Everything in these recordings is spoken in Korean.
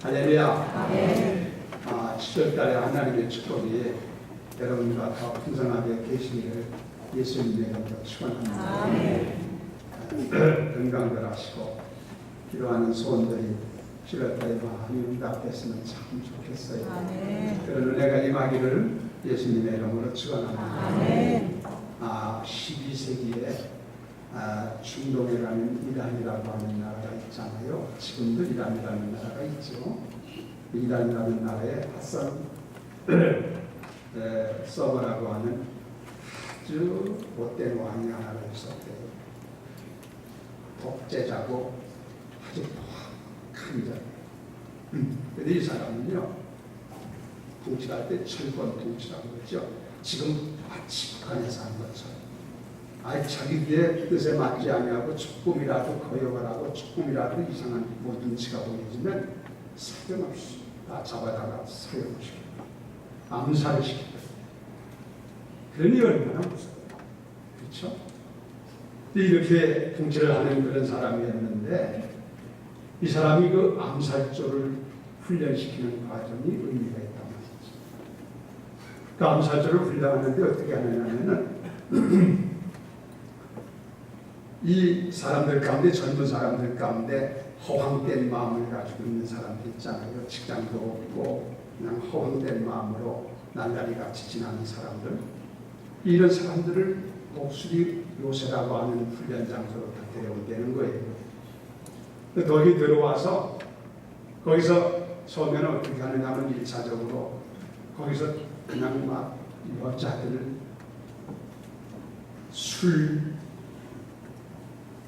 할렐루야. 7월달에 하나님의 축복이 여러분과 더 풍성하게 계시기를 예수님의 이름으로 축원합니다. 건강들 하시고 기도하는 소원들이 7월달에 많이 응답됐으면 참 좋겠어요. 그런 은혜가 임하기를 예수님의 이름으로 축원합니다. 12세기에 중동이라는 이란이라고 하는 나라가 있잖아요. 지금도 이란이라는 나라가 있죠. 이란이라는 나라에 하산 서버라고 하는 아주 못된 왕이 하나가 있었대요. 독재자고 아주 독한 자. 근데 이 사람은요, 통치할 때 철권 통치라고 그러죠. 지금 마치 북한에서 한 것처럼. 자기들의 뜻에 맞지 아니하고 조금이라도 거역을 하고 조금이라도 이상한 눈치가 보이지면 사정없이 다 잡아다가 사형을 시킵니다. 암살을 시킵니다. 그러니 얼마나 무서워요. 그렇죠? 이렇게 통치를 하는 그런 사람이었는데 이 사람이 그 암살조를 훈련시키는 과정이 의미가 있단 말이죠. 그 암살조를 훈련하는데 어떻게 하느냐면은 이 사람들 가운데, 젊은 사람들 가운데 허황된 마음을 가지고 있는 사람들 있잖아요. 직장도 없고 그냥 허황된 마음으로 날라리같이 지나는 사람들, 이런 사람들을 목수리 요새라고 하는 훈련 장소로 다 데려온다는 거예요. 거기 들어와서 거기서 처음에는 어떻게 하느냐면 1차적으로 거기서 그냥 막 여자들을 술,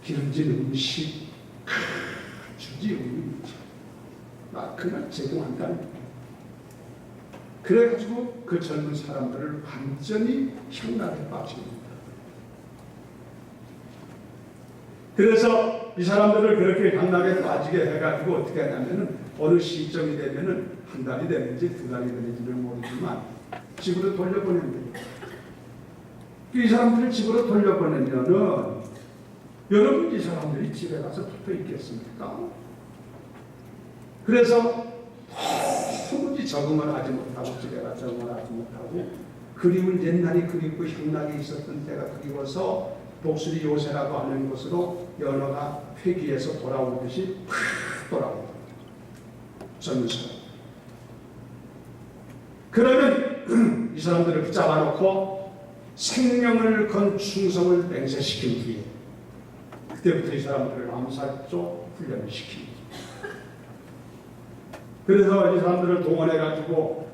기름진 음식 주지 음식 막 그냥 제공한다는 거예요. 그래가지고 그 젊은 사람들을 완전히 향락에 빠집니다. 그래서 이 사람들을 그렇게 향락에 빠지게 해가지고 어떻게 하냐면은 어느 시점이 되면은 한 달이 되는지 두 달이 되는지는 모르지만 집으로 돌려보냅니다. 이 사람들을 집으로 돌려보내면은 여러분, 이 사람들이 집에 가서 붙어 있겠습니까? 그래서 도무지 적응을 하지 못하고 집에 가서 적응을 하지 못하고 그림을 옛날에 그리고 향락이 있었던 때가 그리워서 목수리 요새라고 하는 곳으로 연어가 회귀에서 돌아오듯이 팍 돌아옵니다. 젊은 사람. 그러면 이 사람들을 붙잡아 놓고 생명을 건 충성을 맹세시킨 뒤에 그때부터 이 사람들을 암살조 훈련을 시킵니다. 그래서 이 사람들을 동원해가지고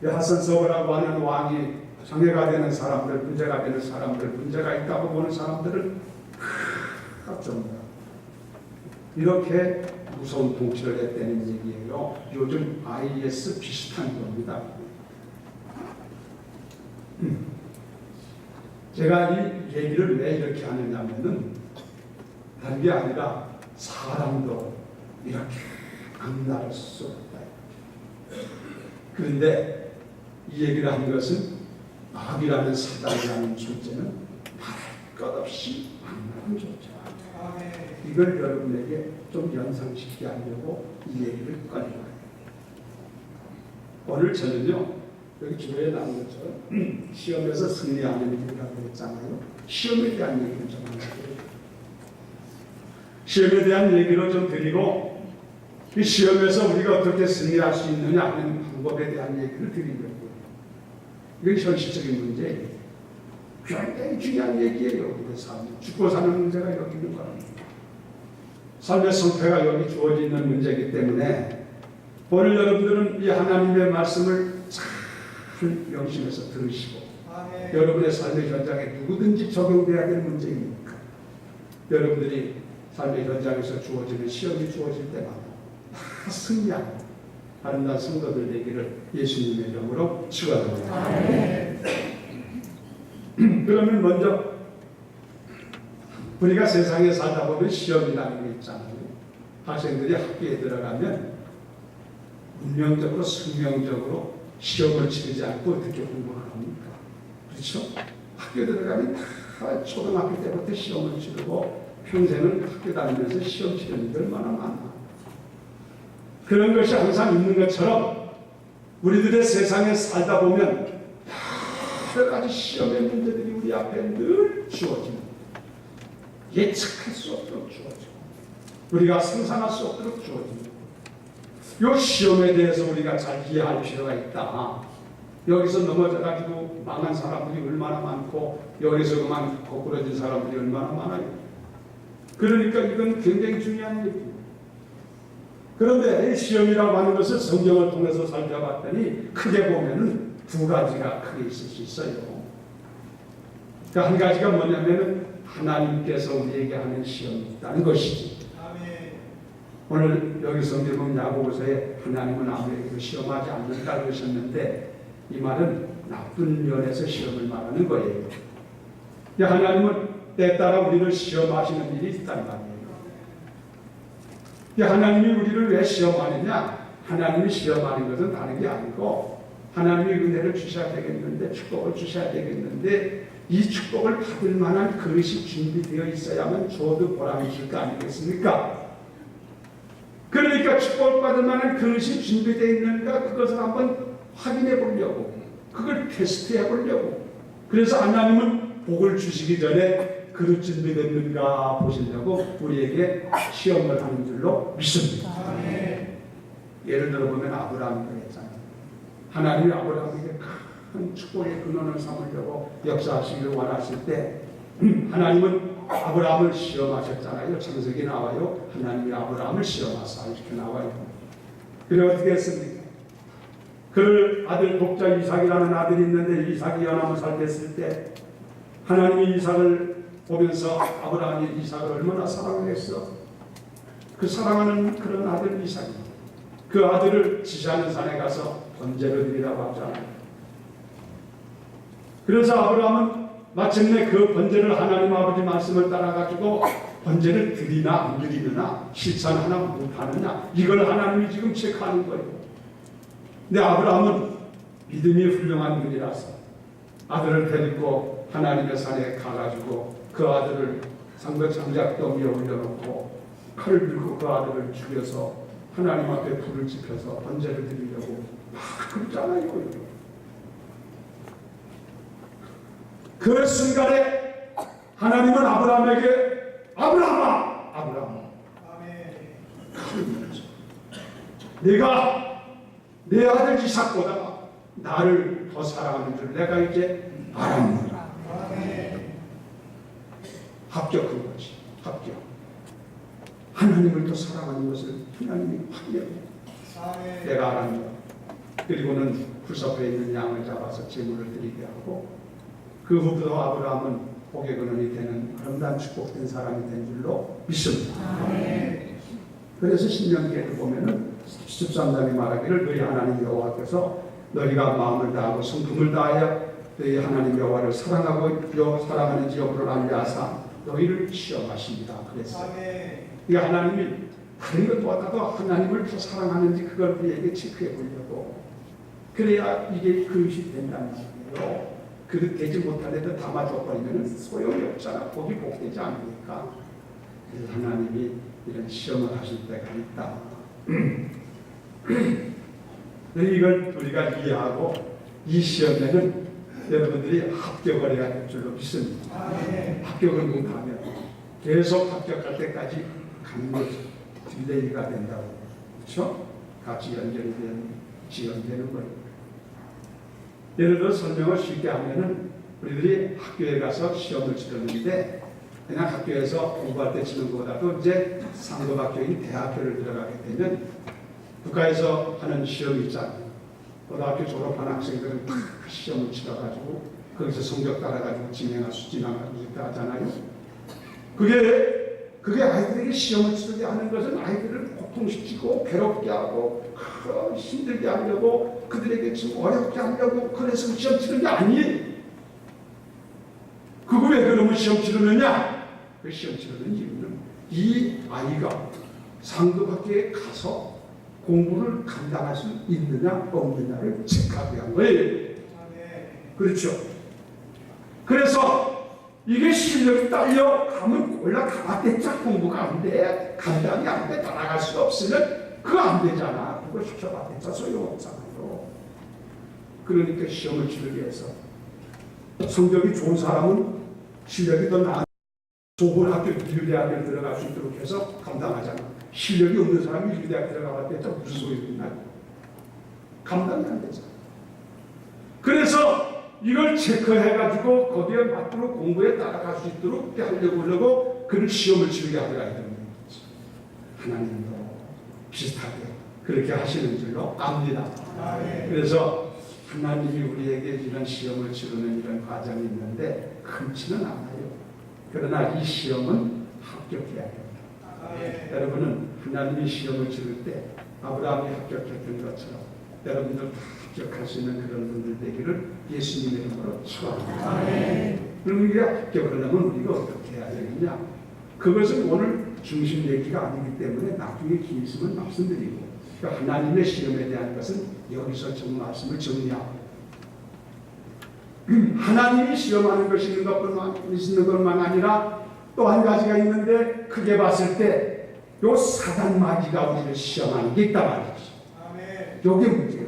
하산 서버라고 하는 왕이 장애가 되는 사람들, 문제가 되는 사람들, 문제가 있다고 보는 사람들을 합정합니다. 이렇게 무서운 통치를 했다는 얘기예요. 요즘 IS 비슷한 겁니다. 제가 이 얘기를 왜 이렇게 하느냐면은 다른 게 아니라 사람도 이렇게 악랄할 수 없다. 그런데 이 얘기를 한 것은 마귀라는 사단이라는 존재는 말할 것 없이 악랄한 존재다. 이걸 여러분에게 좀 연상시키게 하려고 이 얘기를 꺼내요. 오늘 저는요, 여기 주변에 나온 것처럼 시험에서 승리하는 일이라고 했잖아요. 시험에 대한 얘기를 좀 하려고. 시험에 대한 얘기를 좀 드리고 이 시험에서 우리가 어떻게 승리할 수 있느냐 하는 방법에 대한 얘기를 드리려고요. 이건 현실적인 문제예요. 굉장히 중요한 얘기예요. 우리의 삶. 죽고 사는 문제가 여기 있는 겁니다. 삶의 성패가 여기 주어져 있는 문제이기 때문에 오늘 여러분들은 이 하나님의 말씀을 잘 명심해서 들으시고 여러분의 삶의 현장에 누구든지 적용돼야 될 문제입니까? 여러분들이 삶의 현장에서 주어지는 시험이 주어질 때마다 다 승리하는 아름다운 성도들 되기를 예수님의 이름으로 축원합니다. 그러면 먼저 우리가 세상에 살다 보면 시험이라는 게 있잖아요. 학생들이 학교에 들어가면 운명적으로 숙명적으로 시험을 치르지 않고 어떻게 공부를 합니까? 그렇죠? 학교에 들어가면 다 초등학교 때부터 시험을 치르고 평생을 학교 다니면서 시험 치르는 게 얼마나 많아. 그런 것이 항상 있는 것처럼 우리들의 세상에 살다 보면 여러 가지 시험의 문제들이 우리 앞에 늘 주어집니다. 예측할 수 없도록 주어지고 우리가 상상할 수 없도록 주어집니다. 이 시험에 대해서 우리가 잘 이해할 필요가 있다. 여기서 넘어져가지고 망한 사람들이 얼마나 많고 여기서 그만 거꾸러진 사람들이 얼마나 많아요. 그러니까 이건 굉장히 중요한 얘기입니다. 그런데 이 시험이라고 하는 것을 성경을 통해서 살펴봤더니 크게 보면은 두 가지가 크게 있을 수 있어요. 그러니까 한 가지가 뭐냐면은 하나님께서 우리에게 하는 시험이 있다는 것이지. 오늘 여기 성경은 야고보서에 하나님은 아무에게도 시험하지 않는다 그러셨는데 이 말은 나쁜 면에서 시험을 말하는 거예요. 하나님은 때에 따라 우리를 시험하시는 일이 있단 말이에요. 하나님이 우리를 왜 시험하느냐? 하나님이 시험하는 것은 다른 게 아니고 하나님이 은혜를 주셔야 되겠는데 축복을 주셔야 되겠는데 이 축복을 받을 만한 그릇이 준비되어 있어야만 줘도 보람이 있을 거 아니겠습니까? 그러니까 축복을 받을 만한 그릇이 준비되어 있는가 그것을 한번 확인해 보려고 그걸 테스트해 보려고 그래서 하나님은 복을 주시기 전에 그릇 준비됐는가 보시려고 우리에게 시험을 하는 줄로 믿습니다. 예를 들어 보면 아브라함이 그랬잖아요. 하나님이 아브라함에게 큰 축복의 근원을 삼으려고 역사하시기를 원하실 때 하나님은 아브라함을 시험하셨잖아요. 창세기 나와요. 하나님이 아브라함을 시험하사 이렇게 나와요. 그래 어떻게 했습니까? 그 아들 독자 이삭이라는 아들이 있는데 이삭이 연하면 살 됐을 때 하나님이 이삭을 보면서 아브라함이 이삭을 얼마나 사랑했어. 그 사랑하는 그런 아들 이삭이 그 아들을 지시하는 산에 가서 번제를 드리라고 하잖아요. 그래서 아브라함은 마침내 그 번제를 하나님 아버지 말씀을 따라가지고 번제를 드리나 안 드리느냐 실천하나 못하느냐 이걸 하나님이 지금 체크하는 거예요. 근데 아브라함은 믿음이 훌륭한 분이라서 아들을 데리고 하나님의 산에 가가지고 그 아들을 장작더미에 올려놓고 칼을 들고 그 아들을 죽여서 하나님 앞에 불을 지펴서 번제를 드리려고 막 그러잖아요. 그 순간에 하나님은 아브라함에게 아브라함아 내가 내 아들 이삭보다 나를 더 사랑하는 줄 내가 이제 알았노라. 합격한 거지. 합격. 하나님을 더 사랑하는 것을 하나님이 확인해. 내가 알았노라. 그리고는 풀숲에 있는 양을 잡아서 제물을 드리게 하고 그 후부터 아브라함은 복의 근원이 되는 아름다운 축복된 사람이 된 줄로 믿습니다. 그래서 신명기에도 보면은 13장이 말하기를 너희 하나님 여호와께서 너희가 마음을 다하고 성품을 다하여 너희 하나님 여호와를 사랑하고 사랑하는지 여부를 알려하사 너희를 시험하십니다. 그랬어요. 이 하나님이 다른 것보다도 하나님을 더 사랑하는지 그걸 우리에게 체크해 보려고 그래야 이게 그릇이 된다는 말이에요. 그릇 되지 못하는데 담아줘버리면 소용이 없잖아. 복이 복되지 않으니까. 그래서 하나님이 이런 시험을 하실 때가 있다. 이걸 우리가 이해하고 이 시험에는 여러분들이 합격을 해야 될 줄로 믿습니다. 합격을 못하면 계속 합격할 때까지 가는 것이 딜레이가 된다고. 그렇죠? 같이 연결이 지연되는 거예요. 예를 들어 설명을 쉽게 하면은 우리들이 학교에 가서 시험을 치렀는데 그냥 학교에서 공부할 때 치는 것보다도 이제 상급 학교인 대학교를 들어가게 되면 국가에서 하는 시험이 있잖아요. 고등학교 졸업한 학생들은 다 시험을 치러가지고 거기서 성적 따라가지고 진학하고 하잖아요. 그게 아이들에게 시험을 치르게 하는 것은 아이들을 고통시키고 괴롭게 하고 힘들게 하려고 그들에게 좀 어렵게 하려고 그래서 시험 치르는 게 아니에요. 그거 왜 그러면 시험 치르느냐? 그 시험 치르는 이유는 이 아이가 상급학교에 가서 공부를 감당할 수 있느냐 없느냐를 체크하기 위한 거예요. 그렇죠. 그래서 이게 실력이 딸려 가면 올라가겠자 공부가 안 돼. 감당이 안 돼. 따라갈 수가 없으면 그거 안 되잖아. 그거 시켜봤자 소용없잖아요. 그러니까 시험을 치르기 위해서 성적이 좋은 사람은 실력이 더 나은 좋은 학교 유대학교에 들어갈 수 있도록 해서 감당하잖아. 실력이 없는 사람이 유대학 들어가봤자 무슨 소용이 있나? 감당이 안 되잖아. 그래서 이걸 체크해가지고 거기에 맞도록 공부에 따라갈 수 있도록 하려고 그런 시험을 치르게 하더라. 하나님도 비슷하게 그렇게 하시는 줄로 압니다. 그래서 하나님이 우리에게 이런 시험을 치르는 이런 과정이 있는데 흔치는 않아요. 그러나 이 시험은 합격해야 됩니다. 여러분은 하나님이 시험을 치를 때 아브라함이 합격했던 것처럼 여러분들 다 합격할 수 있는 그런 분들 되기를 예수님의 이름으로 축원합니다. 그럼 우리가 합격을 하려면 우리가 어떻게 해야 되느냐? 그것은 오늘 중심 얘기가 아니기 때문에 나중에 긴 있으면 말씀드리고, 그러니까 하나님의 시험에 대한 것은 여기서 좀 말씀을 정리하고, 하나님이 시험하는 것이 있는 것만 아니라 또 한 가지가 있는데, 크게 봤을 때 요 사단 마귀가 우리를 시험하는 게 있단 말이죠. 요게 문제예요.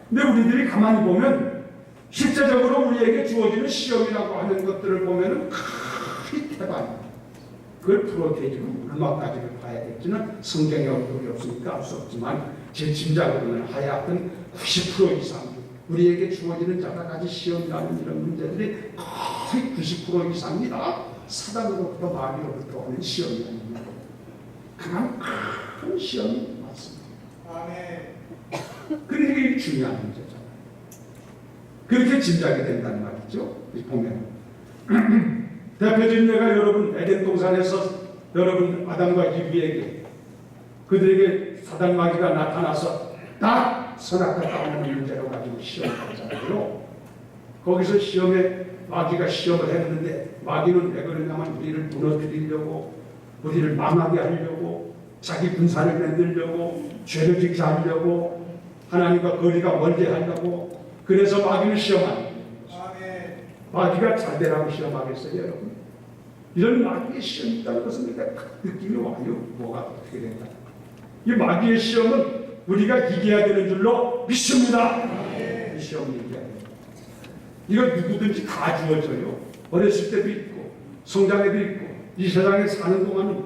근데 우리들이 가만히 보면 실제적으로 우리에게 주어지는 시험이라고 하는 것들을 보면은 큰 태반입니다. 그걸 풀어대주는 얼마까지를 봐야 될지는 성경에 언급이 없으니까 알 수 없지만 제 짐작으로는 하여튼 90% 이상 우리에게 주어지는 여러 가지 시험이라는 이런 문제들이 거의 90% 이상이 다 사단으로부터 마귀로부터 오는 시험이랍니다. 그만 큰 시험이 맞습니다. 그러니까 이게 중요한 문제잖아요. 그렇게 짐작이 된다는 말이죠. 보면 대표적인 예가 여러분 에덴 동산에서 여러분 아담과 이브에게 그들에게 사단 마귀가 나타나서 딱 선악과 따먹는 문제로 가지고 시험을 하잖아요. 거기서 시험에 마귀가 시험을 했는데 마귀는 왜 그러냐면 우리를 무너뜨리려고, 우리를 망하게 하려고, 자기 분산을 만들려고, 죄를 짓게 하려고, 하나님과 거리가 멀게 하려고. 그래서 마귀는 시험하는 거예요. 마귀가 잘 되라고 시험하겠어요, 여러분? 이런 마귀의 시험이 있다는 것은 우리가 느낌이 와요. 뭐가 어떻게 된다. 이 마귀의 시험은 우리가 이겨야 되는 줄로 믿습니다. 이 시험을 이겨야 돼요. 이거 누구든지 다 주어져요. 어렸을 때도 있고 성장에도 있고 이 세상에 사는 동안은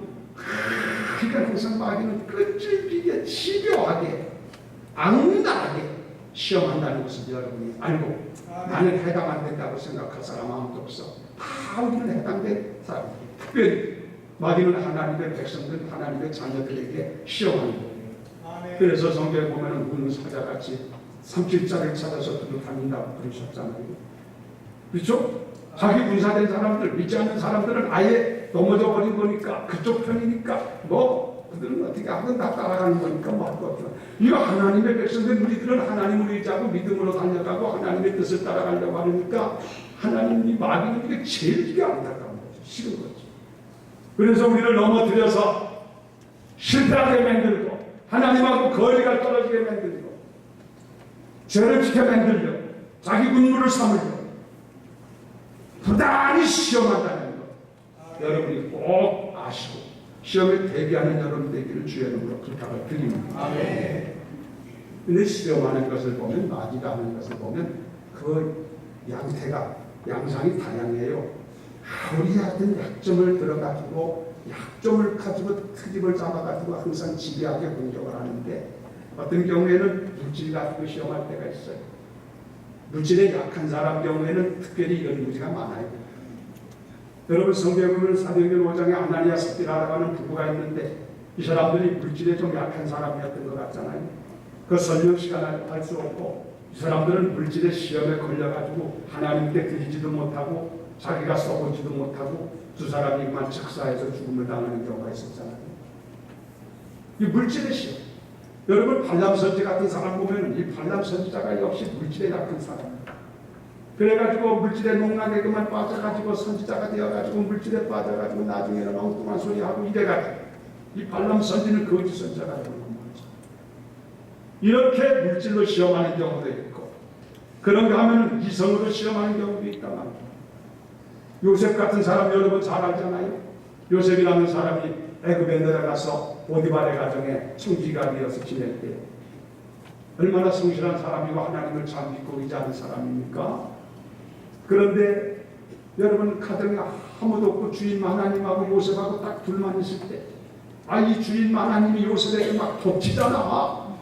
그러니까 항상 마귀는 끈질기게 집요하게 악랄하게 시험한다는 것을 여러분이 알고 나는 해당 안 된다고 생각할 사람 아무도 없어. 다 우리는 해당된 사람이에요. 특별히 마귀는 하나님의 백성들, 하나님의 자녀들에게 시험하는 거예요. 그래서 성경에 보면 우는 사자같이 삼킬자를 찾아서 두루다닌다고 그러셨잖아요. 그렇죠? 자기 군사된 사람들, 믿지 않는 사람들은 아예 넘어져 버린 거니까, 그쪽 편이니까 뭐 그들은 어떻게 하든 다 따라가는 거니까 뭐 할 거 없죠. 이거 하나님의 백성들, 우리들은 하나님을 의지하고 믿음으로 달려가고 하나님의 뜻을 따라가려고 하니까 하나님이 마귀는 이게 제일 이게 안타까운 거죠. 싫은 거죠. 그래서 우리를 넘어뜨려서 실패하게 만들고 하나님하고 거리가 떨어지게 만들고 죄를 지켜 만들고 자기 군무를 삼으려고 부단히 시험한다는 것 여러분이 꼭 아시고 시험에 대비하는 여러분 되기를 주의 이름으로 부탁을 드립니다. 근데 시험하는 것을 보면 마귀가 하는 것을 보면 그 양태가 양상이 다양해요. 우리 같은 약점을 들어가지고 약점을 가지고 트집을 잡아가지고 항상 지배하게 공격을 하는데 어떤 경우에는 물질 가지고 시험할 때가 있어요. 물질에 약한 사람 경우에는 특별히 이런 문제가 많아요. 여러분 성경에 보면 사도행전 5장에 아나니아 삽비라라고 하는 부부가 있는데 이 사람들이 물질에 좀 약한 사람이었던 것 같잖아요. 그 설명 시간을 할 수 없고 이 사람들은 물질의 시험에 걸려가지고 하나님께 드리지도 못하고 자기가 써보지도 못하고 두 사람이만 즉사해서 죽음을 당하는 경우가 있었잖아요. 이 물질의 시험. 여러분 발람 선지 같은 사람 보면 이 발람 선지자가 역시 물질에 약한 사람입니다. 그래가지고 물질에 농락에 그만 빠져가지고 선지자가 되어가지고 물질에 빠져가지고 나중에는 엉뚱한 소리하고 이래가지고 이 발람 선지는 거짓 선지자가 되는 거죠. 이렇게 물질로 시험하는 경우도 있고 그런가 하면 이성으로 시험하는 경우도 있단 말이에요. 요셉 같은 사람 여러분 잘 알잖아요. 요셉이라는 사람이 애굽에 내려가서 보디발의 가정에 총기가 되어서 지낼 때 얼마나 성실한 사람이고 하나님을 잘 믿고 의지하는 사람입니까? 그런데 여러분 가정에 아무도 없고 주인 하나님하고 요셉하고 딱 둘만 있을 때 이 주인 하나님이 요셉에게 막 덮치잖아.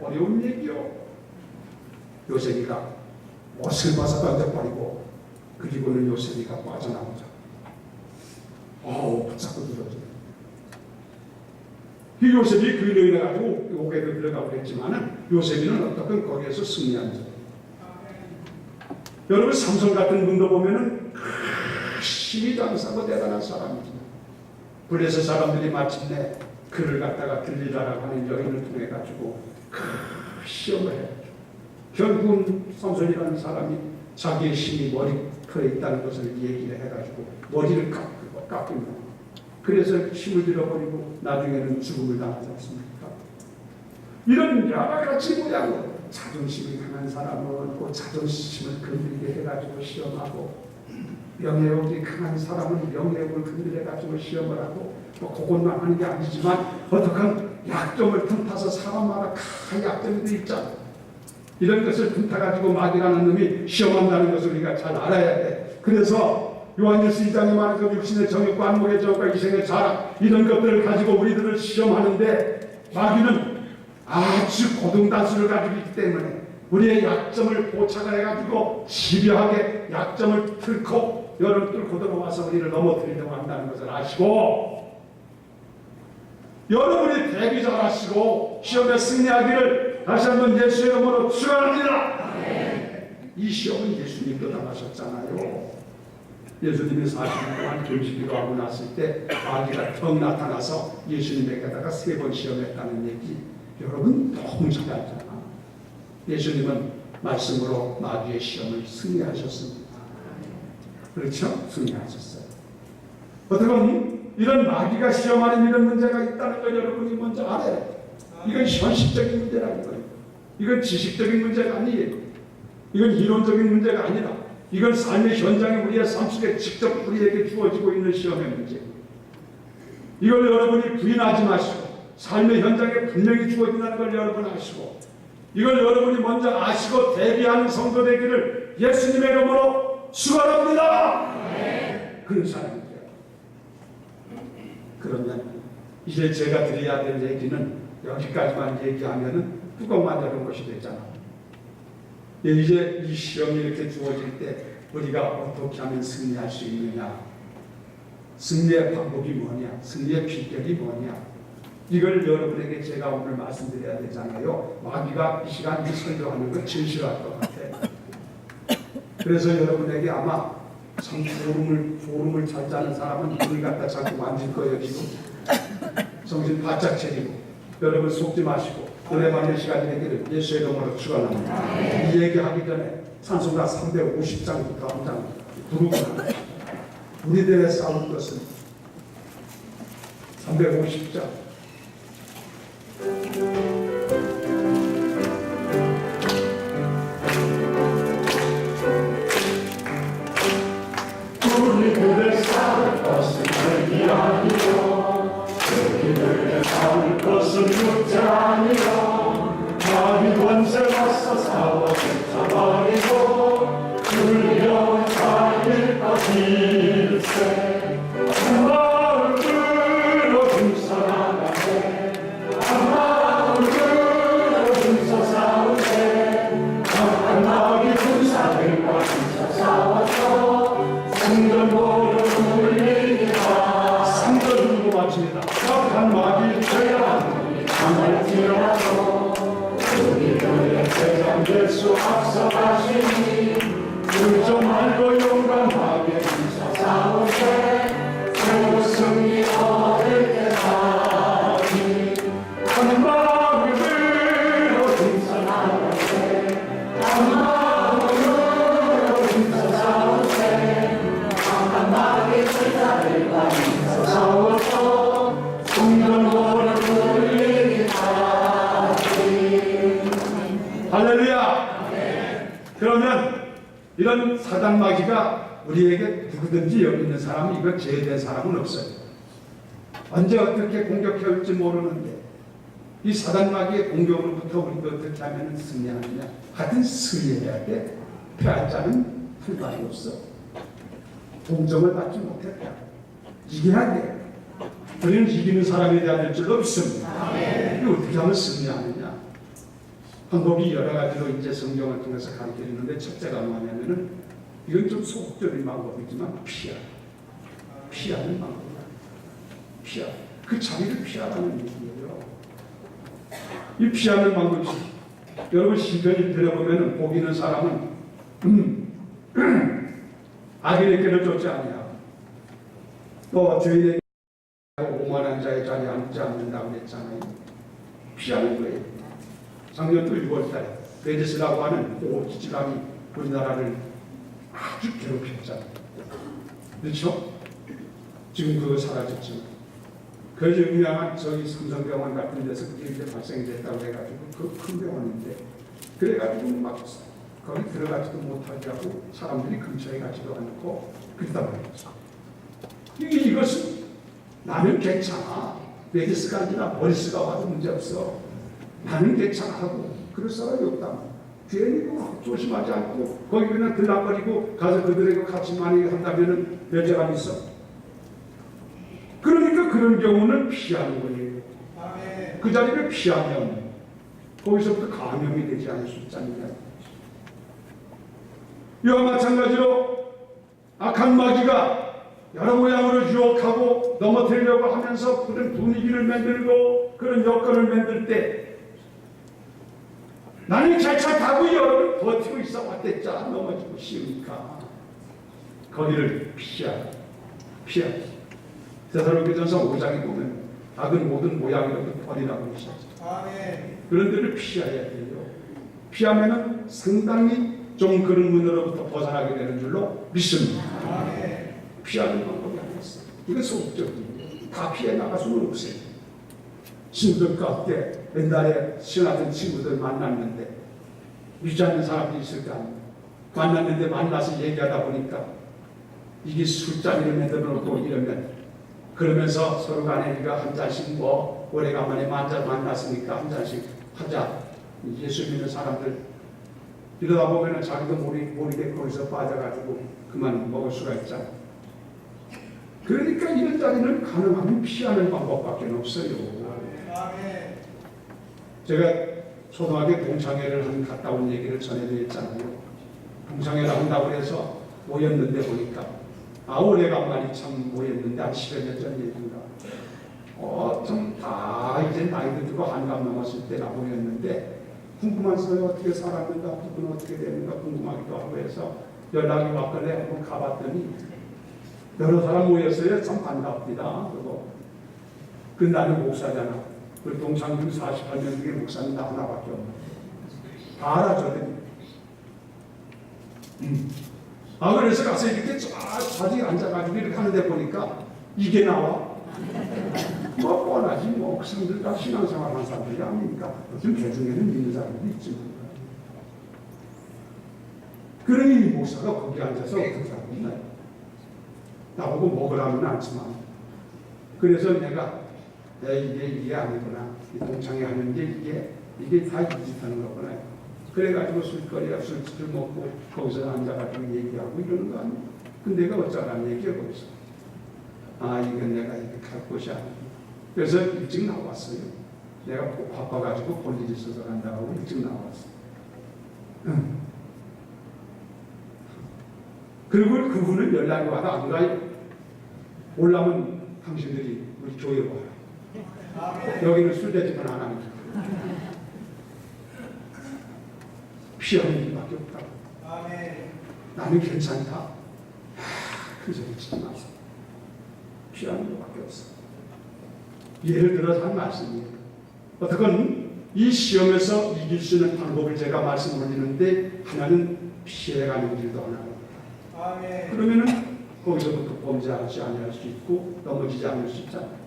어려운 얘기요. 요셉이가 옷을 벗어 던져버리고 그리고는 요셉이가 빠져나오자. 붙잡고 들어오죠. 요셉이 그 일을 해가지고 옥에도 들어가고 했지만은 요셉이는 어떻게 거기에서 승리한 적. 여러분 삼손 같은 분도 보면은 힘이 장사고 대단한 사람이지. 그래서 사람들이 마침내 그를 갖다가 들리라라고 하는 여인을 통해 가지고 시험을 해요. 결국은 삼손이라는 사람이 자기의 힘이 머리털에 있다는 것을 얘기를 해가지고 머리를 깎입니다. 그래서 힘을 들어버리고 나중에는 죽음을 당하지 않습니까? 이런 여러 가지 모양으로 자존심이 강한 사람은 그 자존심을 건드리게 해가지고 시험하고 명예욕이 강한 사람은 명예욕을 건드려가지고 시험을 하고 그것만 하는 게 아니지만 어떻게 약점을 틈타서 사람마다 큰 약점도 있잖아. 이런 것을 틈타가지고 마귀라는 놈이 시험한다는 것을 우리가 잘 알아야 돼. 그래서 요한일서 2장에 말해서 육신의 정욕과 안목의 정욕과 이생의 자랑 이런 것들을 가지고 우리들을 시험하는데 마귀는 아주 고등단수를 가지고 있기 때문에 우리의 약점을 포착을 해가지고 집요하게 약점을 뚫고 열을 뚫고 들어와서 우리를 넘어뜨리려고 한다는 것을 아시고 여러분이 대비 잘 하시고 시험에 승리하기를 다시 한번 예수의 이름으로 축원합니다. 이 시험은 예수님도 당하셨잖아요. 예수님이 40일 동안 금식기도 하고 났을 때 마귀가 턱 나타나서 예수님에게다가 3번 시험했다는 얘기 여러분 너무 잘 알잖아. 예수님은 말씀으로 마귀의 시험을 승리하셨습니다. 그렇죠? 승리하셨어요. 어떻게 보면 이런 마귀가 시험하는 이런 문제가 있다는 걸 여러분이 먼저 알아요. 이건 현실적인 문제라는 거예요. 이건 지식적인 문제가 아니에요. 이건 이론적인 문제가 아니라 이건 삶의 현장에 우리의 삶 속에 직접 우리에게 주어지고 있는 시험의 문제예요. 이걸 여러분이 부인하지 마시고 삶의 현장에 분명히 주어진다는 걸 여러분 아시고 이걸 여러분이 먼저 아시고 대비하는 성도 되기를 예수님의 이름으로 축원합니다. 그런 사람이에요. 그러면 이제 제가 드려야 될 얘기는 여기까지만 얘기하면은 뚜껑만 열은 것이 되잖아. 이제 이 시험이 이렇게 주어질 때 우리가 어떻게 하면 승리할 수 있느냐? 승리의 방법이 뭐냐? 승리의 비결이 뭐냐? 이걸 여러분에게 제가 오늘 말씀드려야 되잖아요. 마귀가 이 시간 이 설교하는 거 제일 싫어할 것 같아. 그래서 여러분에게 아마 참 졸음을 잘 자는 사람은 눈을 갖다 자꾸 만질 거예요. 지금 정신 바짝 차리고 여러분 속지 마시고 노래 받는 시간이 되기를 예수의 이름으로 축원합니다. 이 얘기하기 전에 찬송가 350장부터 한 장 부르거나 우리들의 싸울 것은 350장 우리들의 싸울 것은 흙이 아니요 우리들의 싸울 것은 육자 아니요 마귀 권세 맞서 싸워 붙어버리고 두려운 자일 것일세 한 마음으로 힘써나가세 한 마음으로 힘써 싸우세 한 마귀 군사들과 힘써 싸워서 승전보를 울리리라 상전 누구 마칩니다. 한 마귀 죄야 강을 뛰어나서 우리들의 세상 예수 앞서 가시니 불좀 말고 용감하게 힘써 싸우세 새로 승리 얻을 때까지 한 마음으로 힘써 나가세 한 마음으로 힘써 싸우세 한 마귀 불사들과 힘써 싸워서 승전보를 울리기까지 할렐루야. 그러면 이런 사단 마귀가 우리에게 누구든지 여기 있는 사람은 이거 제외된 사람은 없어요. 언제 어떻게 공격해 올지 모르는데 이 사단마귀의 공격으로부터 우리가 어떻게 하면 승리하느냐. 하여튼 승리해야 돼. 패할 자는 한 가지 없어. 동정을 받지 못했다. 이겨야 돼. 우리는 이기는 사람이 되어야 될 줄로 믿습니다. 이거 어떻게 하면 승리하느냐. 방법이 여러 가지로 이제 성경을 통해서 가르쳐 주는데 첫째가 뭐냐면은 이건 좀 소극적인 방법이지만 피하는 방법이야. 그 자리를 피하라는 얘기예요. 이 피하는 방법이 여러분 시편을 들어보면은 복 있는 사람은 악인에게는 쫓지 아니야. 또 죄인에게 오만한 자의 자리에 앉지 않는다고 했잖아요. 피하는 거예요. 작년도 6월달에 메르스라고 하는 오기질환이 우리나라를 아주 괴롭혔잖아요. 그렇죠? 지금 그거 사라졌죠. 그 유명한 저기 삼성병원 같은 데서 그게 이제 발생이 됐다고 해가지고 그 큰 병원인데 그래가지고 막 거기 들어가지도 못하게 하고 사람들이 근처에 가지도 않고 그러다 말이죠. 이것은 나는 괜찮아. 메르스가 아니라 머리스가 와도 문제없어. 나는 괜찮아 하고 그럴 사람이 없다. 괜히 조심하지 않고 거기 그냥 들락거리고 가서 그들에게 같이 많이 한다면 여자가 있어. 그러니까 그런 경우는 피하는 거예요. 그 자리를 피하면 거기서부터 감염이 되지 않을 수 있잖아요. 이와 마찬가지로 악한 마귀가 여러 모양으로 유혹하고 넘어뜨리려고 하면서 그런 분위기를 만들고 그런 여건을 만들 때 나는 괜찮다고 여러분 버티고 있어 왔댔자 넘어지고 쉬우니까 거기를 피하라. 데살로니가전서 5장에 보면 악은 모든 모양이라도 버리라고 하셨죠. 그런 데를 피해야 돼요. 피하면은 상당히 좀 그런 문으로부터 벗어나게 되는 줄로 믿습니다. 피하는 방법이 아니었어요. 이건 소극적이에요. 다 피해 나갈 수는 없어요. 친구들 가운데 옛날에 신하던 친구들 만났는데 믿지 않는 사람들이 있을 거 아니에요. 만났는데 만나서 얘기하다 보니까 이게 술자리를 만들어 놓고 이러면 그러면서 서로 간에 우리가 한 잔씩 뭐 오래간만에 만났으니까 한 잔씩 하자. 예수 믿는 사람들 이러다 보면은 자기도 모르게 거기서 빠져가지고 그만 먹을 수가 있잖아. 그러니까 이런 자리는 가능하면 피하는 방법밖에 없어요. 제가 초등학교 동창회를 갔다 온 얘기를 전해드렸잖아요. 동창회를 한다고 해서 모였는데 보니까 오래간만에 참 모였는데 한 10여 년 전 얘기인가. 좀 다 이제 나이도 들고 한갑 넘었을 때가 모였는데 궁금해서 어떻게 살았는가, 누구는 어떻게 되는가 궁금하기도 하고 해서 연락이 왔길래 한번 가봤더니 여러 사람 모였어요. 참 반갑습니다. 그리고 그 나는 목사잖아. 우리 동창들 48년 중에 목사님 나 하나밖에 없네. 다 알아줘더니. 그래서 가서 이렇게 좌지에 앉아가지고 이렇게 하는데 보니까 이게 나와. 뭐 뻔하지 뭐 그 사람들 다 신앙생활 하는 사람들이 아닙니까? 요즘 개중에는 믿는 사람들이 있지만. 그러니 목사가 거기 앉아서 어떻게 하고 있나요? 나보고 먹으라면 않지만. 그래서 내가 이게 아니구나. 이 동창회 하는 게 이게 다 이짓하는 거구나. 그래가지고 술거리야 술 먹고 거기서 앉아가지고 얘기하고 이러는 거 아니야. 근데 내가 어쩌라는 얘기야 거기서. 이건 내가 이렇게 갈 곳이 아니야. 그래서 일찍 나왔어요. 내가 바빠가지고 볼 일이 있어서 간다고 일찍 나왔어. 그리고 그분은 연락이 와도 안 가요. 올라면 당신들이 우리 교회로 와라. 여기는 술 대접은 안 합니다. 피하는 일밖에 없다고. 나는 괜찮다. 그 소리 치지 마세요. 피하는 것밖에 없어. 예를 들어서 한 말씀이에요. 어떻건 이 시험에서 이길 수 있는 방법을 제가 말씀드리는데 하나는 피해가는 길도 하나입니다. 그러면은 거기서부터 범죄하지 않을 수 있고 넘어지지 않을 수 있잖아요.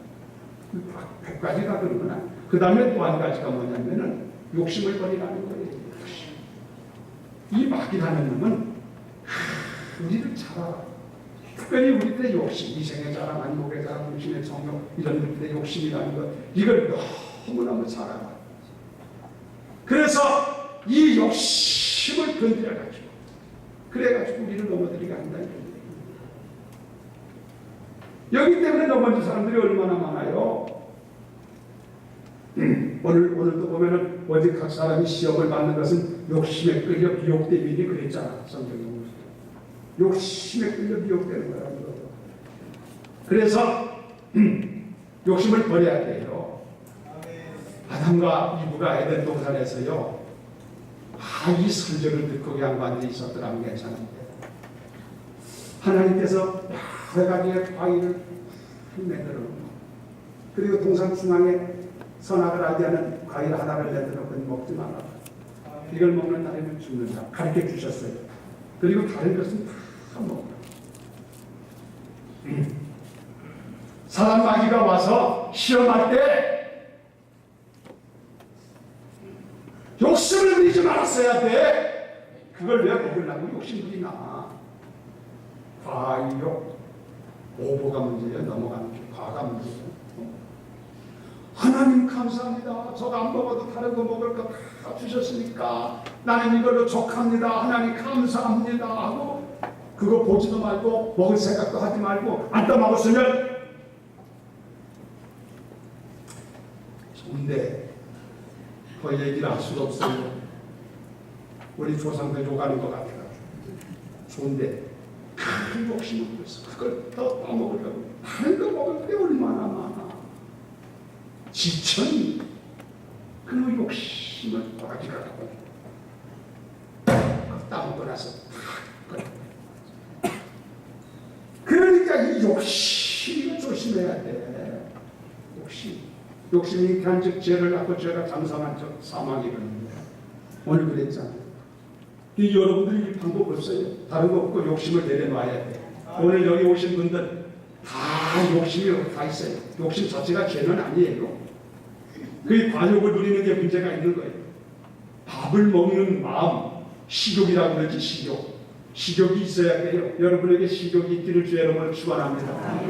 100가지가 그러구나. 그 다음에 또 한 가지가 뭐냐면은 욕심을 버리라는 거예요. 이 마귀라는 놈은 우리를 잡아 특별히 우리들의 욕심, 이생의 자랑, 안목의 자랑, 육신의 정욕, 이런 것들의 욕심이라는 것, 이걸 너무너무 잘 알아. 그래서 이 욕심을 건드려가지고, 그래가지고 우리를 넘어뜨리게 한다는 거예요. 여기 때문에 넘어진 사람들이 얼마나 많아요. 오늘도 보면은 어디 각 사람이 시험을 받는 것은 욕심에 끌려 미혹되니 그랬잖아. 성경에 보면 욕심에 끌려 미혹되는 거라는 거죠. 그래서 욕심을 버려야 돼요. 아담과 이브가 에덴 동산에서요, 이 설교를 듣고 양반들이 있었더라면 괜찮은데, 하나님께서 여러 가지의 과일을 내들어 놓고, 그리고 동산 중앙에 선악을 알게 하는 과일 하나를 내들어 놓고 먹지 말라. 이걸 먹는 날에는 죽는다. 가르쳐 주셨어요. 그리고 다른 것은 다 먹어라. 사단 마귀가 와서 시험할 때 욕심을 부리지 말았어야 돼. 그걸 왜 먹으려고 욕심 부리나. 과일욕, 오보가 문제예요. 넘어가는 게 과가 문제예요. 하나님 감사합니다. 저거 안 먹어도 다른 거 먹을 거 다 주셨으니까 나는 이걸로 족합니다. 하나님 감사합니다 하고 그거 보지도 말고 먹을 생각도 하지 말고 앉다 먹었으면 좋은데 그 얘기를 할 수도 없어요. 우리 조상들 욕하는 것 같아요. 좋은데 큰 욕심을 부렸어. 그걸 더 먹으려고 다른 거 먹을 게 얼마나 많아. 지천이 그 욕심을 바가지가 갖고 따먹고 나서 그러니까 이 욕심을 조심해야 돼. 욕심이 간즉 죄를 낳고 죄가 장사한 적 사망이거든요. 오늘 그랬잖아요. 여러분들이 이 방법 없어요. 다른 거 없고 욕심을 내려놔야 돼. 오늘 여기 오신 분들 다 욕심이 다 있어요. 욕심 자체가 죄는 아니에요. 그 관욕을 누리는 게 문제가 있는 거예요. 밥을 먹는 마음, 식욕이라고 그러지. 식욕이 있어야 돼요. 여러분에게 식욕이 있기를 주의 이름으로 축원합니다.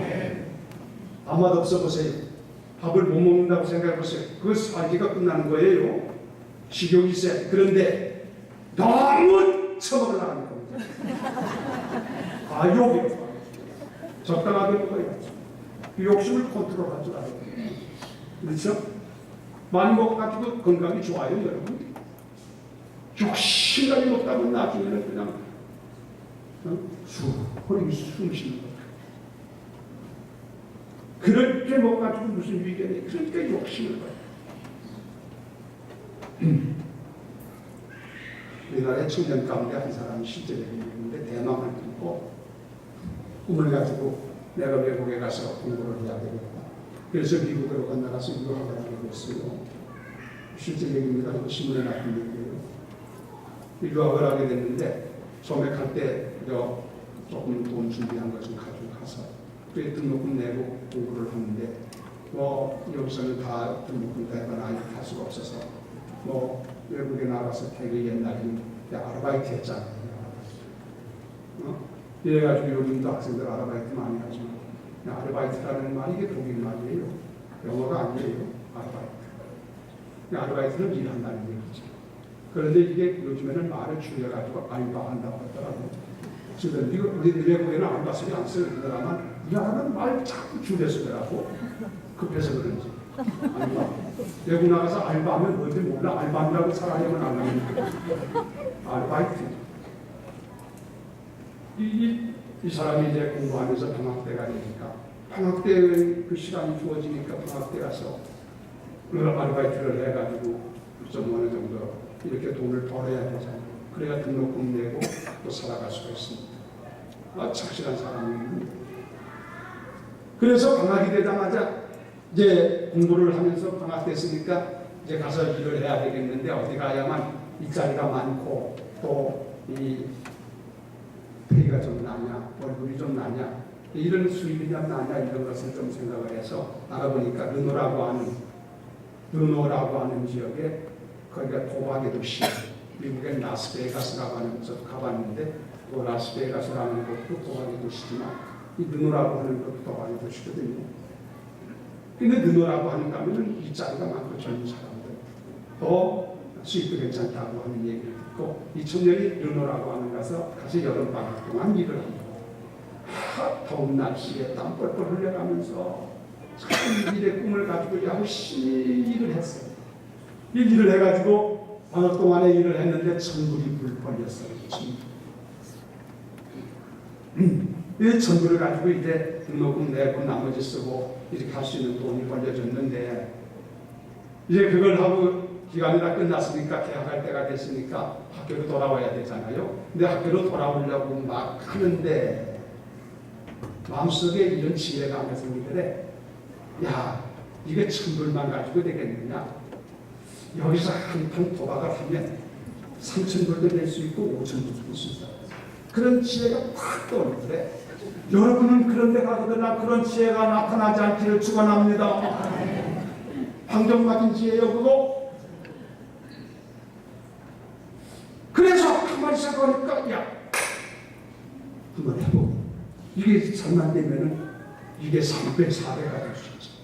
아무 맛 없어 보세요. 밥을 못 먹는다고 생각해 보세요. 그거 살기가 끝나는 거예요. 식욕이 있어야 돼. 그런데 너무 처먹으려고 하는 겁니다. 과욕이에요. 적당하게 먹어야 그 욕심을 컨트롤할 줄 알아야 돼요. 그렇죠? 많이 먹어가지고 건강이 좋아요, 여러분. 욕심까지 먹다 보면 나중에는 그냥 숨 쉬는 거예요. 그렇게 먹어가지고 무슨 유익이 돼? 그러니까 욕심을 봐요. 우리나라의 청년 가운데 한 사람이 실제 얘기했는데 대망을 듣고 꿈을 가지고 내가 외국에 가서 공부를 해야 되겠다. 그래서 미국으로 건너가서 유학을 하게 됐어요. 실제 얘기입니다. 이거 신문에 나쁜 얘기예요. 유학을 하게 됐는데 처음에 갈 때 조금 돈 준비한 거 좀 가지고 가서 그게 등록금 내고 공부를 하는데 여기서는 다 등록금 대거나 할 수가 없어서 외국에 나가서 되게 옛날에는 아르바이트 했잖아요. 이래가지고 요즘도 학생들 아르바이트 많이 하지만 아르바이트라는 말이 이게 독일 말이에요. 영어가 아니에요. 아르바이트는 일한다는 얘기죠. 그런데 이게 요즘에는 말을 줄여가지고 알바한다고 하더라고요. 그래서 우리 외국에는 알바 소리 안 쓰더라만 이 사람은 말 자꾸 줄여 쓰더라고. 급해서 그런지. 알바. 외국 나가서 알바하면 뭔지 몰라. 알바한다고 살아야만 안 하니까. 아르바이트. 이 사람이 이제 공부하면서 방학 때가 되니까 방학 때 그 시간이 주어지니까 방학 때 가서 아르바이트를 해가지고 좀 어느 정도 이렇게 돈을 벌어야 되잖아요. 그래야 등록금 내고 또 살아갈 수가 있습니다. 착실한 사람입니다. 그래서 방학이 되자마자 이제 공부를 하면서 방학 됐으니까 이제 가서 일을 해야 되겠는데 어디 가야만 일자리가 많고 또 이 페이가 좀 나냐, 월급이 좀 나냐, 이런 수입이 좀 나냐 이런 것을 좀 생각을 해서 알아보니까 르노라고 하는 지역에 거기가 도박의 도시, 미국의 라스베가스라고 하는 곳을 가봤는데 그 라스베가스라는 곳도 도박의 도시지만 이 느노라고 하는 것도 많이 보시거든요. 근데 느노라고 하는가 하면 일자리가 많고 젊은 사람들 또 수입도 괜찮다고 하는 얘기를 듣고 이 청년이 느노라고 하는 가서 여름방학 동안 일을 합니다. 더운 날씨에 땀 뻘뻘 흘려가면서 참 일의 꿈을 가지고 열심히 일을 했어요. 이 일을 해가지고 방학 동안에 일을 했는데 천불이 불벌렸어요. 이 천불을 가지고 이제 등록금 내고 나머지 쓰고 이렇게 할 수 있는 돈이 벌려졌는데 이제 그걸 하고 기간이 다 끝났으니까 계약할 때가 됐으니까 학교로 돌아와야 되잖아요. 근데 학교로 돌아오려고 막 하는데 마음속에 이런 지혜가 하나 생기더래. 야, 이게 천불만 가지고 되겠느냐? 여기서 한 판 도박을 하면 3,000불도 낼 수 있고 5,000불도 낼 수 있어. 그런 지혜가 팍 떠오르더래. 여러분은 그런 데 가거나 그런 지혜가 나타나지 않기를 축원합니다. 방정맞은 지혜요 그거. 그래서 가만히 생각하니까 야, 한번 해보고 이게 잘만 되면은 이게 3배, 4배가 될 수 있어.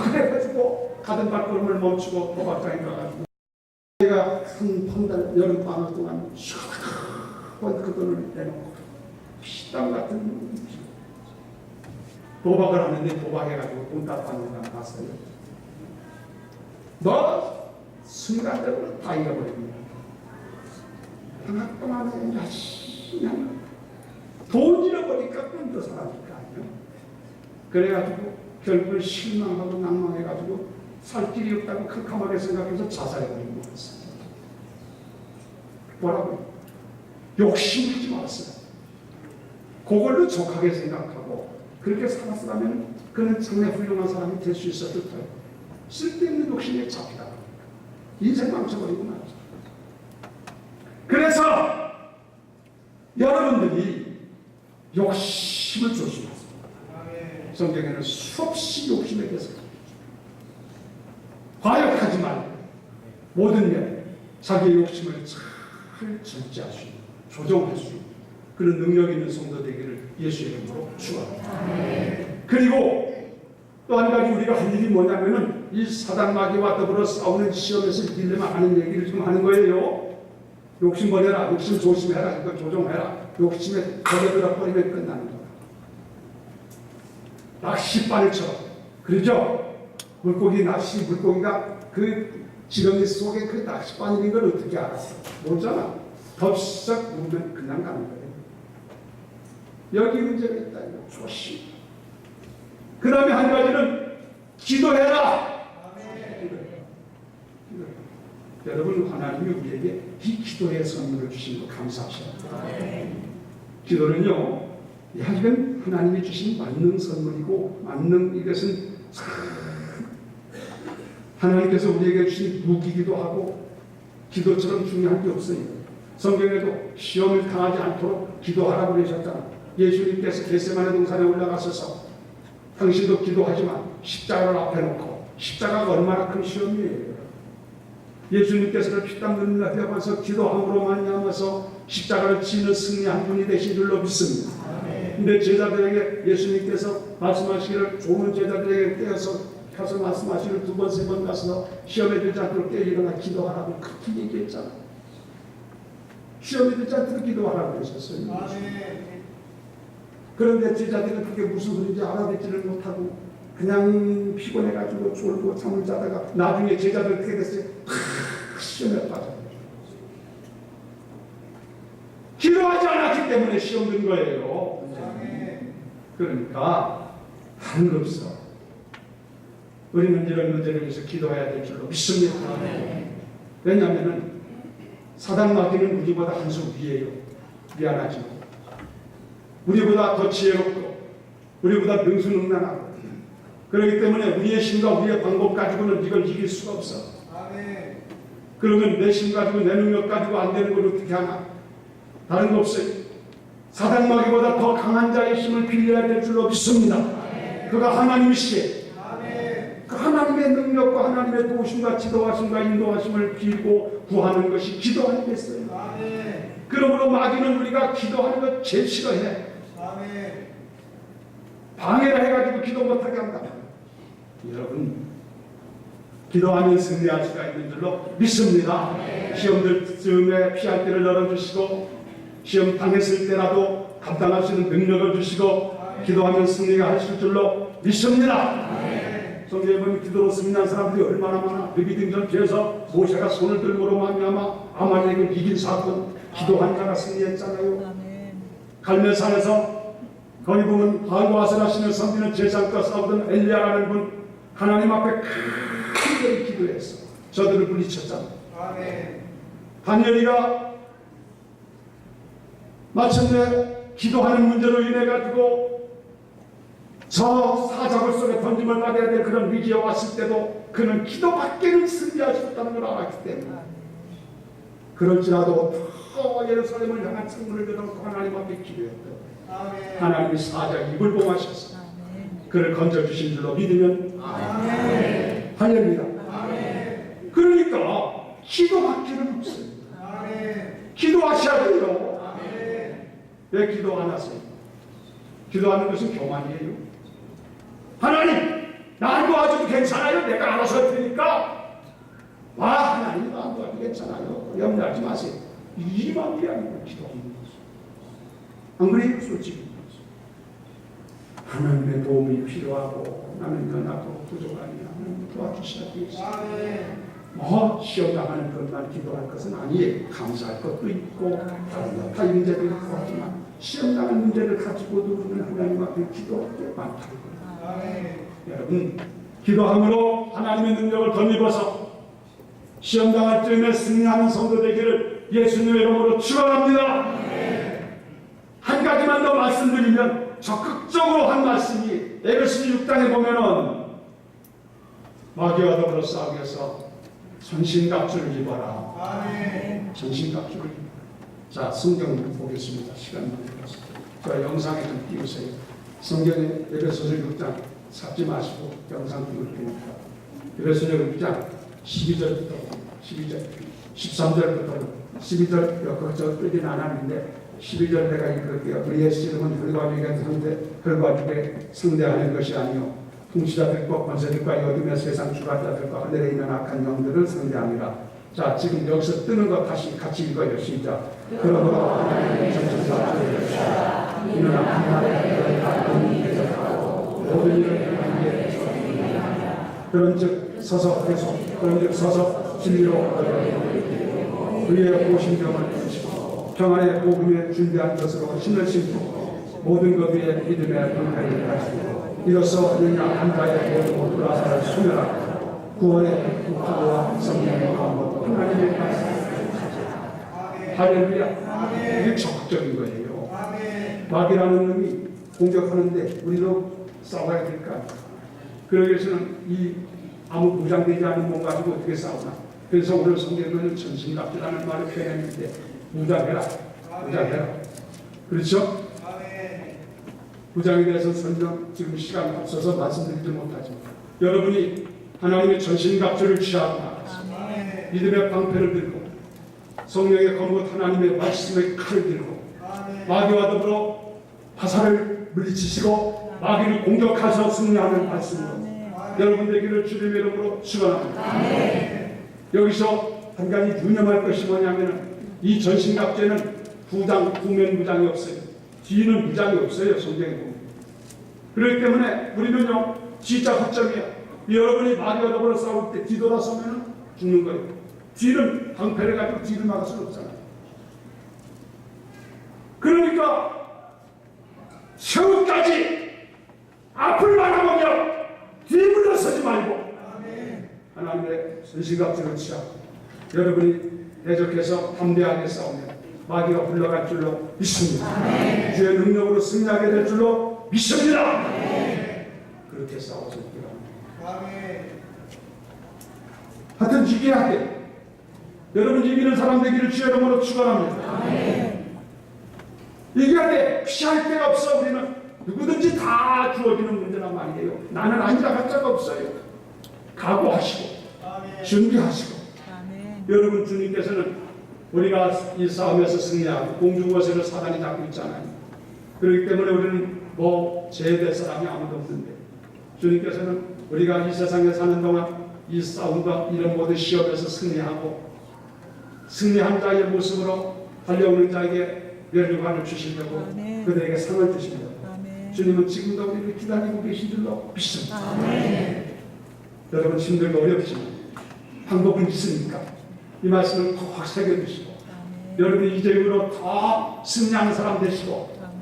그래가지고 가던 발걸음을 멈추고 도박장에 가가지고 제가 한 판달 여름방학 동안 시원한 그 돈을 내놓고 피땀 같은 도박을 하는데 도박해가지고 돈 갚아놓은 거 봤어요. 너 순간적으로 다 잃어버립니다. 방학 동안에 열심히 하는 돈 잃어버리니까 꿈도 사라질 거 아니에요. 그래가지고 결국은 실망하고 낭망해가지고 살 길이 없다고 캄캄하게 생각해서 자살해버리고 말았어요. 뭐라고요? 욕심하지 말았어요. 그걸로 족하게 생각하고 그렇게 살았으면 그는 상당히 훌륭한 사람이 될 수 있었을 거예요. 쓸데없는 욕심에 잡히다 보니까 인생 망쳐버리고 말았죠. 그래서 여러분들이 욕심을 조심하세요. 성경에는 수없이 욕심에 대해서 과욕하지 말고 모든 면 자기의 욕심을 잘 절제할 수 있는, 조정할 수 있는 그런 능력 있는 성도 되기를 예수의 이름으로 축원합니다. 그리고 또 한 가지 우리가 할 일이 뭐냐면은 이 사단 마귀와 더불어 싸우는 시험에서 이기려면 하는 얘기를 좀 하는 거예요. 욕심 버려라, 욕심 조심해라, 이거 조정해라. 욕심에 걸려들어 버리면 끝나는 거야. 낚싯바늘처럼. 그렇죠? 물고기가 그 지렁이 속에 그 낚싯바늘인 걸 어떻게 알았어? 모르잖아. 덥석 물면 그냥 가는 거예요. 여기 문제가 있다. 이거 조심. 그 다음에 한 가지는 기도해라. 여러분, 하나님이 우리에게 이 기도의 선물을 주신 거 감사하셔야 합니다. 기도는요, 이건 하나님이 주신 만능 선물이고, 만능 이것은 하나님께서 우리에게 주신 무기이기도 하고, 기도처럼 중요한 게 없어요. 성경에도 시험을 당하지 않도록 기도하라고 그러셨잖아. 예수님께서 겟세마네 동산에 올라가셔서 당신도 기도하지만 십자가를 앞에 놓고, 십자가가 얼마나 큰 시험이에요. 예수님께서는 피땀 흘리며 배워서 기도함으로 말미암아서 십자가를 지는 승리한 분이 되신 줄로 믿습니다. 근데 제자들에게 예수님께서 말씀하시기를, 좋은 제자들에게 떼어서 가서 말씀하시기를 2번, 3번 가서 시험에 들지 않도록 깨어 일어나 기도하라고 그렇게 얘기했잖아. 시험에 들지 않도록 기도하라고 그러셨어요. 그런데 제자들은 그게 무슨 소리인지 알아듣지를 못하고 그냥 피곤해가지고 졸고 잠을 자다가 나중에 제자들 어떻게 됐어요? 시험에 빠져요. 기도하지 않았기 때문에 시험 든 거예요. 그러니까 하는 거 없어. 우리는 이런 문제를 위해서 기도해야 될 줄로 믿습니다. 왜냐하면 사단 마귀는 우리보다 한 수 위에요. 미안하지만 우리보다 더 지혜롭고 우리보다 능수능란하고 그렇기 때문에 우리의 힘과 우리의 방법 가지고는 이걸 이길 수가 없어. 그러면 내 힘 가지고 내 능력 가지고 안 되는 걸 어떻게 하나? 다른 거 없어요. 사단 마귀보다 더 강한 자의 힘을 빌려야 될 줄로 믿습니다. 그가 하나님이시기에 그 하나님의 능력과 하나님의 도우심과 지도하심과 인도하심을 빌고 구하는 것이 기도 아니겠어요? 그러므로 마귀는 우리가 기도하는 것 제일 싫어해. 방해를 해가지고 기도 못하게 한다. 여러분, 기도하면 승리할 수가 있는 줄로 믿습니다. 시험들 즈음에 피할 길을 열어주시고 시험 당했을 때라도 감당할 수 있는 능력을 주시고 기도하면 승리가 하실 줄로 믿습니다. 성경에 보면 기도로 승리한 사람들이 얼마나 많아. 르비딤전 뒤에서 모세가 손을 들므로 말미암아 아말렉을 이긴 사건, 기도한 자가 승리했잖아요. 갈멜산에서 거기 보면 바알과 아세라신을 섬기는 제사장과 싸우던 엘리야라는 분, 하나님 앞에 크게 기도했어. 저들을 물리쳤잖아. 다니엘이가 마침내 기도하는 문제로 인해 가지고 저 사자굴 속에 던짐을 받아야 될 그런 위기에 왔을 때도 그는 기도밖에는 승리할 수 없다는 걸 알았기 때문에, 그럴지라도 더 예루살렘을 향한 창문을 열어놓고 하나님 앞에 기도했던 하나님이 사자 입을 봉하셔서 그를 건져주신 줄로 믿으면 할렐루야. 그러니까 기도밖에는 없습니다. 기도하셔야 돼요. 왜 기도 안 하세요? 기도하는 것은 교만이에요. 하나님, 나 도와줘도 괜찮아요. 내가 알아서 할 테니까. 하나님, 나 도와줘도 괜찮아요. 염려하지 마세요. 이만 이야기로 기도하는 거죠. 안 그래요? 솔직히. 하나님의 도움이 필요하고 나는 연약하고 부족하니 하나님 도와주셔야 되겠습니다. 시험 당하는 것만 기도할 것은 아니에요. 감사할 것도 있고 다른 여타 문제도 있고 하지만 시험 당한 문제를 가지고도 우리는 하나님 앞에 기도할 게 많다는 거예요. 여러분, 기도함으로 하나님의 능력을 덧입어서 시험 당할 즈음에 승리하는 성도 되기를 예수님의 이름으로 축원합니다. 한 가지만 더 말씀드리면 적극적으로 한 말씀이 에베소 6장에 보면은 마귀와 더불어 싸우기 위해서 전신갑주를 입어라. 전신갑주를 입어라. 자, 성경 보겠습니다. 시간 많이 들어서 저 영상에 좀 띄우세요. 성경에 에베소서 6장 찾지 마시고 영상 띄울 테니까 에베소서 6장 12절부터 13절부터 12절 여기서 끌긴 안 하는데 12절 내가 읽을게요. 우리 예수 이름은 혈과죽에 상대하는 것이 아니요 통치자들과 권세들과 어둠의 세상 주관자들과 하늘에 있는 악한 영들을 상대하니라. 자, 지금 여기서 뜨는 거 다시 같이 읽어요. 시작. 그러므로 하나님의 정신사를 이는 악한 나라의 가동이 대적하고 모든 일을 하나님께 그런즉 서서 진리로 그의 보신경을 주시고 평안의 복음에 준비한 것으로 신을 신고 모든 것 위에 믿음의 불패를 가지고 이로써 너희 악한 자의 모든 불화사를 소멸하고 구원의 국가와 성령의 마음으로 하나님의 말씀을 할렐루야. 이게 적극적인 거예요. 마귀라는 놈이 공격하는데 우리도 싸워야 될까? 그러기 위해서는 이 아무 무장되지 않은 몸 가지고 어떻게 싸우나? 그래서 오늘 성경에는 전신갑주라는 말을 표현했는데 무장해라. 그렇죠? 무장에 대해서 설명 지금 시간이 없어서 말씀드리지 못하지만 여러분이 하나님의 전신갑주를 취하고 나가서 믿음의 방패를 들고 성령의 검은 하나님의 말씀의 칼을 들고 마귀와 더불어 화살을 물리치시고 마귀를 공격하셔 승리하는 말씀으로 여러분 되기를 주님의 이름으로 축원합니다. 여기서 한 가지 유념할 것이 뭐냐면 이 전신갑주에는 후면 무장이 없어요. 뒤는 무장이 없어요. 성경에 보면. 그렇기 때문에 우리는요 진짜 허점이야. 여러분이 마귀와 더불어 싸울 때 뒤돌아서면 죽는 거예요. 뒤는 방패를 가지고 뒤를 막을 수는 없잖아요. 그러니까 최후까지 앞을 바라보며 뒤물러서지 말고 하나님의 전신갑주를 취하고 여러분이 대적해서 담대하게 싸우면 마귀가 물러갈 줄로 믿습니다. 주의 능력으로 승리하게 될 줄로 믿습니다. 그렇게 싸워서 이겨갑니다. 하여튼 이겨야 돼. 여러분 이기는 사람 되기를 주의 이름으로 축원합니다. 이겨야 돼. 피할 데가 없어. 우리는 누구든지 다 주어지는 문제란 말이에요. 나는 아니라 할 자가 없어요. 각오하시고 준비하시고 여러분 주님께서는 우리가 이 싸움에서 승리하고 공중거세를 사단이 잡고 있잖아요. 그렇기 때문에 우리는 뭐 제외될 사람이 아무도 없는데 주님께서는 우리가 이 세상에 사는 동안 이 싸움과 이런 모든 시험에서 승리하고 승리한 자의 모습으로 달려오는 자에게 면류관을 주시려고 아멘. 그들에게 상을 주시려고 아멘. 주님은 지금도 우리를 기다리고 계신 줄로 믿습니다. 아멘. 여러분 힘들고 어렵지만 방법은 있으니까 이 말씀을 꼭 새겨주시고 아멘. 여러분이 이제 이후로 더 승리하는 사람 되시고 아멘.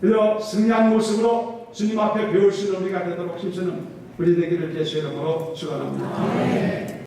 그래서 승리한 모습으로 주님 앞에 배울 수 있는 우리가 되도록 힘쓰는 우리 되기를 예수 이름으로 축원합니다.